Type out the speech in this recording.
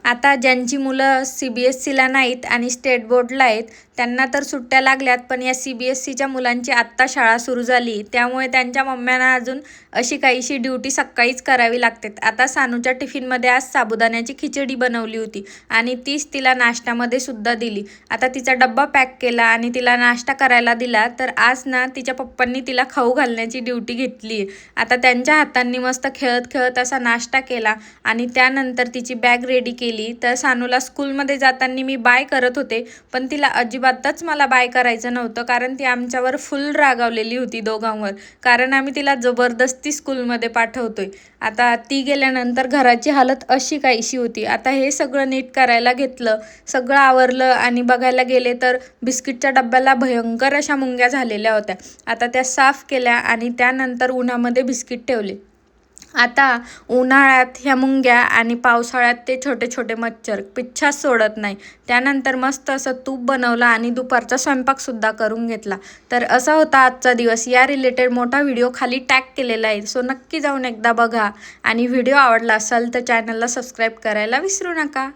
आता ज्यांची मुलं CBSEला नाहीत आणि स्टेट बोर्डला आहेत त्यांना तर सुट्ट्या लागल्यात, पण या CBSEच्या मुलांची आत्ता शाळा सुरू झाली, त्यामुळे त्यांच्या मम्म्यांना अजून अशी काहीशी ड्युटी सकाळीच करावी लागते. आता सानूच्या टिफिनमध्ये आज साबुदाण्याची खिचडी बनवली होती आणि तीच तिला नाश्त्यामध्ये सुद्धा दिली. आता तिचा डब्बा पॅक केला आणि तिला नाश्ता करायला दिला, तर आज ना तिच्या पप्पांनी तिला खाऊ घालण्याची ड्युटी घेतली आहे. आता त्यांच्या हातांनी मस्त खेळत खेळत असा नाश्ता केला आणि त्यानंतर तिची बॅग रेडी केली. तर सानूला स्कूलमध्ये जाताना मी बाय करत होते, पण तिला अजिबातच मला बाय करायचं नव्हतं, कारण ती आमच्यावर फुल रागावलेली होती दोघांवर, कारण आम्ही तिला जबरदस्ती स्कूलमध्ये पाठवतोय. आता ती गेल्यानंतर घराची हालत अशी काहीशी होती. आता हे सगळं नीट करायला घेतलं, सगळं आवरलं आणि बघायला गेले तर बिस्किटच्या डब्याला भयंकर अशा मुंग्या झालेल्या होत्या. आता त्या साफ केल्या आणि त्यानंतर उन्हामध्ये बिस्किट ठेवले. आता उन्हाळ्यात ह्या मुंग्या आणि पावसाळ्यात ते छोटे छोटे मच्छर पिच्छाच सोडत नाही. त्यानंतर मस्त असं तूप बनवलं आणि दुपारचा स्वयंपाकसुद्धा करून घेतला. तर असा होता आजचा दिवस. या रिलेटेड मोठा व्हिडिओ खाली टॅग केलेला आहे, सो नक्की जाऊन एकदा बघा आणि व्हिडिओ आवडला असेल तर चॅनलला सबस्क्राईब करायला विसरू नका.